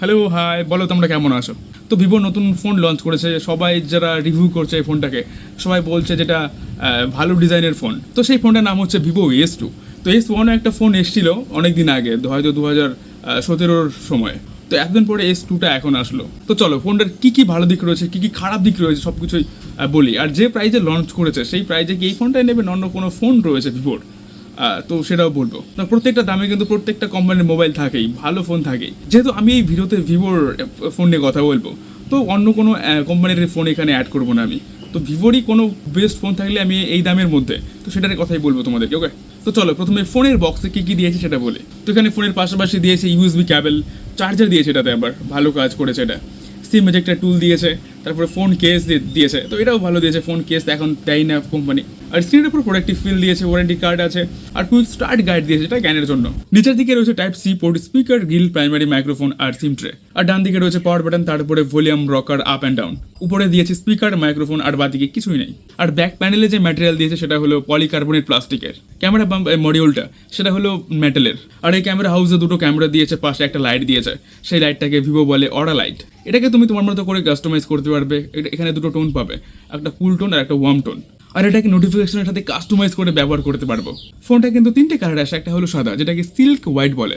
Hello hi, বলো তোমরা কেমন আছো? তো ভিভো নতুন ফোন লঞ্চ করেছে, সবাই যারা রিভিউ করছে এই ফোনটাকে সবাই বলছে যেটা ভালো ডিজাইনের ফোন। তো সেই ফোনটার নাম হচ্ছে ভিভো S2। তো S1 একটা ফোন এসেছিল অনেক দিন আগে, হয়তো 2017-র সময়। তো এতদিন পরে S2টা এখন আসলো। তো চলো ফোনটার কী ভালো দিক রয়েছে, কী খারাপ দিক রয়েছে সব কিছুই বলি। আর যে প্রাইজে লঞ্চ করেছে সেই প্রাইজে কি এই ফোনটাই নেবেন, অন্য কোনো ফোন রয়েছে ভিভোর? তো সেটাও বলবো না। প্রত্যেকটা দামে কিন্তু প্রত্যেকটা কোম্পানির মোবাইল থাকেই, ভালো ফোন থাকেই। যেহেতু আমি এই ভিডিওতে ভিভোর ফোন নিয়ে কথা বলবো, তো অন্য কোনো কোম্পানির ফোন এখানে অ্যাড করবো না আমি। তো ভিভোরই কোনো বেস্ট ফোন থাকলে আমি এই দামের মধ্যে তো সেটার কথাই বলবো তোমাদেরকে। ওকে, তো চলো প্রথমে ফোনের বক্সে কী দিয়েছে সেটা বলি। তো এখানে ফোনের পাশাপাশি দিয়েছে ইউএসবি ক্যাবেল, চার্জার দিয়েছে, এটাতে আবার ভালো কাজ করেছে। এটা সিম এজেক্টর টুল দিয়েছে, তারপরে ফোন কেস দিয়েছে, তো এটাও ভালো দিয়েছে। ফোন কেস এখন দেয় না কোম্পানি। আর স্ক্রিনের উপর প্রোডাক্টিভ ফিল দিয়েছে, ওয়ারেন্টি কার্ড আছে, আর কুইক স্টার্ট গাইড দিয়েছে, এটা জ্ঞানের জন্য। নিচের দিকে রয়েছে type C port, speaker, grill, primary microphone আর সিম ট্রে। আর ডান দিকে রয়েছে পাওয়ার বাটন, তারপরে volume rocker up and down. উপরে দিয়েছে স্পিকার, মাইক্রোফোন, আর বাদিকে কিছুই নেই। আর ব্যাক প্যানেলে যে ম্যাটেরিয়াল দিয়েছে সেটা হলো পলিকার্বনেট প্লাস্টিকের। ক্যামেরা মডিউলটা সেটা হলো মেটালের। আর এই ক্যামেরা হাউসে দুটো ক্যামেরা দিয়েছে, পাশে একটা লাইট দিয়েছে। সেই লাইটটাকে ভিভো বলে অরা লাইট। এটাকে তুমি তোমার মতো করে কাস্টমাইজ করতে পারবে। এখানে দুটো টোন পাবে, একটা কুল টোন আর একটা ওয়ার্ম টোন। আর এটাকে নোটিফিকেশনের সাথে কাস্টমাইজ করে ব্যবহার করতে পারবো। ফোনটা কিন্তু তিনটে কালার আসে, একটা হলো সাদা যেটাকে সিল্ক হোয়াইট বলে,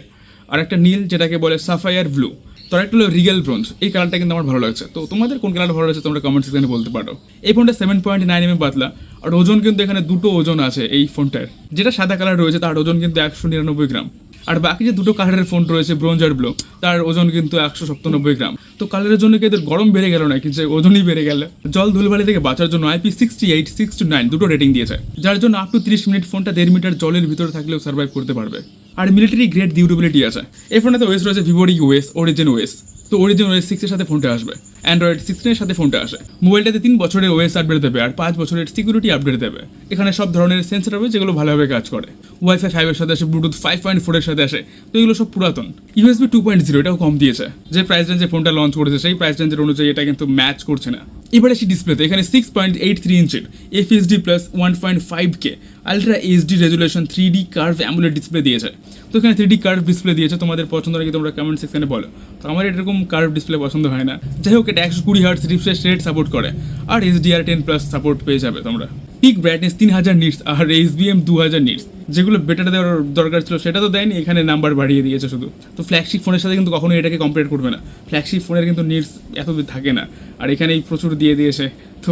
আর একটা নীল যেটাকে বলে সাফায়ার ব্লু, তো একটা হলো রিগেল ব্রোঞ্জ। এই কালারটা কিন্তু আমার ভালো লাগছে। তো তোমাদের কোন কালার ভালো লাগছে তোমরা কমেন্ট সেকশনে বলতে পারো। এই ফোনটা 7.9 পাতলা, আর ওজন কিন্তু এখানে দুটো ওজন আছে এই ফোনটার। যেটা সাদা কালার রয়েছে তার ওজন কিন্তু 199 গ্রাম, আর বাকি যে দুটো কালারের ফোন রয়েছে ব্রোঞ্জ আর ব্লু, তার ওজন কিন্তু 197 গ্রাম। তো কালারের জন্য কি এদের গরম বেড়ে গেল না, কিন্তু ওজনই বেড়ে গেল। জল ধুলবালি থেকে বাঁচার জন্য IP68, 6-9 দুটো রেটিং দিয়েছে, যার জন্য আপ টু 30 মিনিট ফোনটা 1.5 মিটার জলের ভিতরে থাকলেও সার্ভাইভ করতে পারবে। আর মিলিটারি গ্রেড ডিউরেবিলিটি আছে। এই ফোনটাতে ওএস রয়েছে ভিভোর ওএস, অরিজিন ওএস। তো অরিজিন ওএস 6 এর সাথে ফোনটা আসবে, অ্যান্ড্রয়েড 16 এর সাথে ফোনটা আসে। মোবাইলটাতে 3 বছরের ওএস আপডেট দেবে আর 5 বছরের সিকিউরিটি আপডেট দেবে। এখানে সব ধরনের সেন্সর হবে যেগুলো ভালোভাবে কাজ করে। ওয়াইফাই 5 এর সাথে আসে, ব্লুটুথ 5.4 এর সাথে আসে। তো এগুলো সব পুরাতন। ইউএসবি 2.0 এটাও কম দিয়েছে। যে প্রাইস রেঞ্জে ফোনটা লঞ্চ করেছে সেই প্রাইস রেঞ্জের অনুযায়ী এটা কিন্তু ম্যাচ করছে না। এবার আসি ডিসপ্লেতে। এখানে 6.83 ইঞ্চের FHD plus 1.5K ultra HD resolution 3D curve AMOLED display দিয়েছে। তো এখানে 3D কার্ভ ডিসপ্লে দিয়েছে, তোমাদের পছন্দ নাকি তোমরা কমেন্ট সেকশনে বলো। তো আমার এরকম কার্ভ ডিসপ্লে পছন্দ হয় না। যাই হোক, এটা 120 হার্টজ রিফ্রেশ রেট সাপোর্ট করে, আর HDR10+ সাপোর্ট পেয়ে যাবে তোমরা। পিক ব্রাইটনেস 3000 নিটস আর HBM 2000 নিটস, যেগুলো বেটার দেওয়ার দরকার ছিল সেটা তো দেয়নি, এখানে নাম্বার বাড়িয়ে দিয়েছে শুধু। তো ফ্ল্যাগশিপ ফোনের সাথে কিন্তু কখনোই এটাকে কম্পেয়ার করবে না। ফ্ল্যাগশিপ ফোনের কিন্তু নিটস এত থাকে না, আর এখানেই প্রচুর দিয়ে দিয়েছে, তো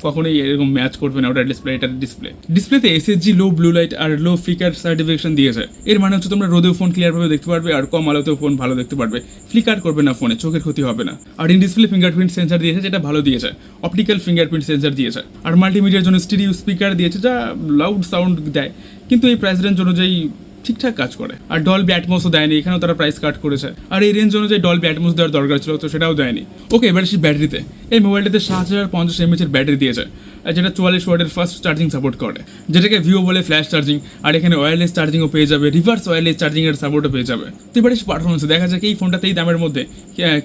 কখনোই এরকম ম্যাচ করবে না ওটার ডিসপ্লে এটার ডিসপ্লেতে SSG লো ব্লু লাইট আর লো ফ্লিকার সার্টিফিকেশন দিয়েছে। এর মানে হচ্ছে তোমরা রোদেও ফোন ক্লিয়ারভাবে দেখতে পারবে, আর কম আলোতেও ফোন ভালো দেখতে পারবে। ফ্লিকার করবে না ফোনে, চোখের ক্ষতি হবে না। আর ইন ডিসপ্লে ফিঙ্গারপ্রিন্ট সেন্সার দিয়েছে, যেটা ভালো দিয়েছে। অপটিক্যাল ফিঙ্গারপ্রিন্ট সেন্সার দিয়েছে, আর মাল্টিমিডিয়ার জন্য স্টিরিও স্পিকার দিয়েছে, যা লাউড সাউন্ড দেয়, কিন্তু এই প্রাইস রেঞ্জ অনুযায়ী ঠিকঠাক কাজ করে। আর ডলবি অ্যাটমসও দেয়নি, এখানেও তারা প্রাইস কাট করেছে। আর এই রেঞ্জ অনুযায়ী ডলবি অ্যাটমস দেওয়ার দরকার ছিল, তো সেটাও দেয়নি। ওকে, এবার আসি ব্যাটারিতে। এই মোবাইলটাতে 7050 mAh ব্যাটারি দিয়েছে, যেটা 44 ওয়াটের ফাস্ট চার্জিং সাপোর্ট করে, যেটাকে ভিভো বলে ফ্ল্যাশ চার্জিং। আর এখানে ওয়্যারলেস চার্জিংও পেয়ে যাবে, রিভার্স ওয়্যারলেস চার্জিংয়ের সাপোর্টও পেয়ে যাবে। তো এবার এসে পারফরমেন্সে দেখা যাক এই ফোনটাতে এই দামের মধ্যে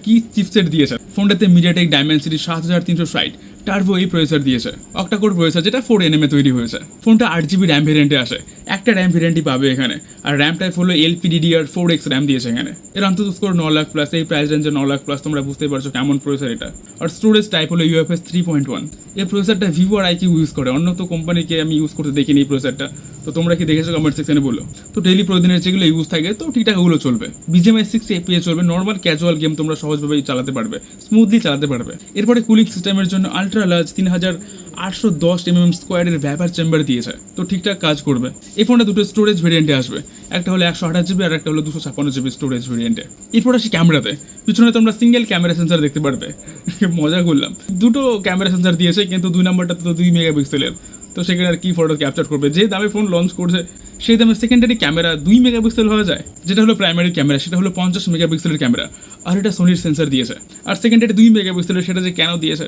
কি চিপসেট দিয়েছে। ফোনটাতে মিডিয়াটেক ডায়মেনসিটি 7360 টার্বো এই প্রসেসর দিয়েছে, অক্টাকোর প্রসেসর, যেটা 4nm তৈরি হয়েছে। ফোনটা 8GB র্যাম ভেরিয়েন্টে আসে, একটা র্যাম ভেরিয়েন্টই পাবে এখানে। আর র্যাম টাইপ হলো LPDDR4X র্যাম দিয়েছে এখানে। এর অন্তত স্কোর 9 লাখ প্লাস, এই প্রাইস রেঞ্জে 9 লাখ প্লাস, তোমরা বুঝতেই পারছো কেমন প্রসেসর এটা। আর স্টোরেজ টাইপ হলো UFS 3.1। এই প্রসেসরটা ভিভো আর IQ ইউজ করে, অন্য তো কোম্পানিকে আমি ইউজ করতে দেখিনি এই প্রসেসরটা। তো তোমরা কি দেখেছো কমেন্ট সেকশনে বলো। তো ডেইলি প্রতিদিনের যেগুলো ইউজ থাকে তো ঠিকঠাক ওগুলো চলবে। BGMI 60 FPS চলবে, নর্মাল ক্যাজুয়াল গেম তোমরা সহজভাবেই চালাতে পারবে, স্মুথলি চালাতে পারবে। এরপরে কুলিং সিস্টেমের জন্য আলট্রা লার্জ 3810 স্কোয়ারের ভ্যাপার চেম্বার দিয়েছে, তো ঠিকঠাক কাজ করবে। এই ফোনটা দুটো স্টোরেজ ভেরিয়েন্টে আসবে, একটা হলো 128GB আর একটা হলো 256GB স্টোরেজ ভেরিয়েন্টে। এরপর আসি ক্যামেরাতে। পিছনে তোমরা সিঙ্গেল ক্যামেরা সেন্সার দেখতে পারবে, মজা করলাম। দুটো ক্যামেরা সেন্সার দিয়েছে, কিন্তু 2 নম্বরটা তো 2 মেগাপিক্সেলের, তো সেখানে আর কি ফটো ক্যাপচার করবে। যে দামে ফোন লঞ্চ করছে সেই দামে সেকেন্ডারি ক্যামেরা 2 মেগাপিক্সেল হওয়া যায়, যেটা হলো প্রাইমারি ক্যামেরা সেটা হলো 50 মেগাপিক্সেলের ক্যামেরা, আর এটা সোনির সেন্সার দিয়েছে। আর সেকেন্ডারি 2 মেগাপিক্সেলের, সেটা যে কেন দিয়েছে,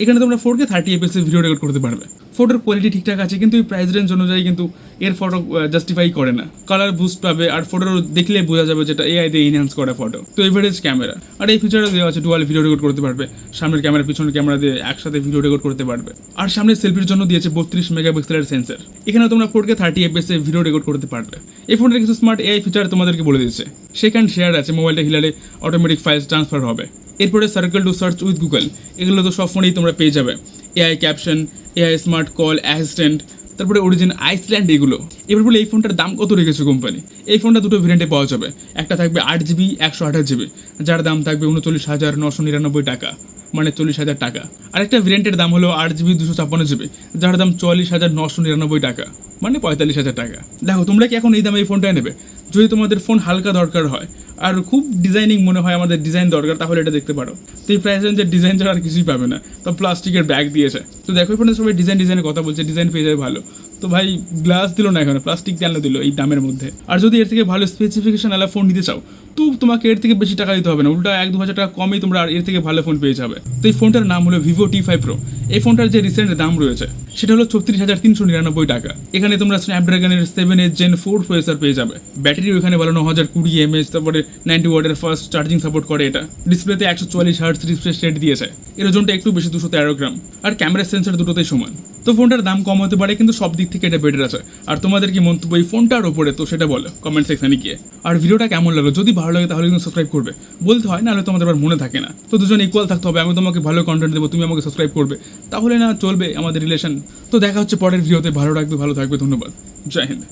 এখানে তোমরা 4K 30 fps ভিডিও রেকর্ড করতে পারবে। ফটোর কোয়ালিটি ঠিকঠাক আছে, কিন্তু এই প্রাইস রেঞ্জ অনুযায়ী কিন্তু এর ফটো জাস্টিফাই করে না। কালার বুস্ট পাবে, আর ফটো দেখলে বোঝা যাবে যেটা এআই দিয়ে এনহ্যান্স করা ফটো। তো এভারেজ ক্যামেরা, আর এই ফিচারও দেওয়া আছে ডুয়াল ভিডিও রেকর্ড করতে পারবে, সামনের ক্যামেরা পিছনের ক্যামেরা দিয়ে একসাথে ভিডিও রেকর্ড করতে পারবে। আর সামনের সেলফির জন্য দিয়েছে 32 মেগাপিক্সেলের সেন্সর, এখানে তোমরা 4K 30 FPS এ ভিডিও রেকর্ড করতে পারবে। এই ফোনের কিছু স্মার্ট এআই ফিচার তোমাদেরকে বলে দিচ্ছে। সেখানে শেয়ার আছে, মোবাইলটা হিলালে অটোমেটিক ফাইলস ট্রান্সফার হবে। এরপরে circle to search with Google, এগুলো তো সব ফোনেই তোমরা পেয়ে যাবে। AI caption, AI smart call assistant, তারপরে অরিজিন আইসল্যান্ড, এগুলো। এবার বলে এই ফোনটার দাম কত রেখেছে কোম্পানি। এই ফোনটা দুটো ভেরিয়েন্টে পাওয়া যাবে, একটা থাকবে 8GB 128GB, যার দাম থাকবে 39,999 টাকা, মানে 40,000 টাকা। আরেকটা ভেরিয়েন্টের দাম হলো 8GB 256GB, যার দাম 44,999 টাকা, মানে 45,000 টাকা। দেখো তোমরা কি এখন এই দামে এই ফোনটা নেবে? যদি তোমাদের ফোন হালকা দরকার হয় আর খুব ডিজাইনিং মনে হয় আমাদের ডিজাইন দরকার, তাহলে এটা দেখতে পারো। তো এই প্রাইস রেঞ্জের ডিজাইন ছাড়া আর কিছুই পাবে না। তো প্লাস্টিকের ব্যাগ দিয়েছে, তো দেখো এই ফোনে সবাই ডিজাইনের কথা বলছে, ডিজাইন পেয়ে যাবে ভালো। তো ভাই গ্লাস দিল না, এখানে প্লাস্টিক কেন দিল এই দামের মধ্যে? আর যদি এর থেকে ভালো স্পেসিফিকেশন আলা ফোন নিতে চাও, তো তোমাকে এর থেকে বেশি টাকা দিতে হবে না, উল্টা 1-2 হাজার টাকা কমেই তোমরা এর থেকে ভালো ফোন পেয়ে যাবে। তো এই ফোনটার নাম হলো Vivo T5 Pro। এই ফোনটার যে রিসেন্ট দাম রয়েছে সেটা হলো 36,399 টাকা। এখানে তোমরা স্ন্যাপড্রাগনের 7 Gen 4 প্রসেসর পেয়ে যাবে। ব্যাটারি ওখানে বলো 9020 mAh, তারপরে 90 ওয়াটের ফাস্ট চার্জিং সাপোর্ট করে এটা। ডিসপ্লেতে 140 হার্টজ রিফ্রেশ রেট দিয়েছে, এর ওজনটা একটু বেশি 213 গ্রাম, আর ক্যামেরা সেন্সর দুটোতেই সমান। তো ফোনটার দাম কম হতে পারে, কিন্তু সব দিক থেকে এটা বেটার আছে। আর তোমাদের কি মন্তব্য এই ফোনটার ওপরে, তো সেটা বলো কমেন্ট সেকশনে গিয়ে। আর ভিডিওটা কেমন লাগলো, যদি ভালো লাগে তাহলে কিন্তু সাবস্ক্রাইব করবে, বলতে হয়, নাহলে তোমাদের আবার মনে থাকে না। তো দুজন ইকুয়াল থাকতে হবে, আমি তোমাকে ভালো কন্টেন্ট দেবো, তুমি আমাকে সাবস্ক্রাইব করবে, তাহলে না চলবে আমাদের রিলেশন। তো দেখা হচ্ছে পরের ভিডিওতে, ভালো রাখবে, ভালো থাকবে, ধন্যবাদ, জয় হিন্দ।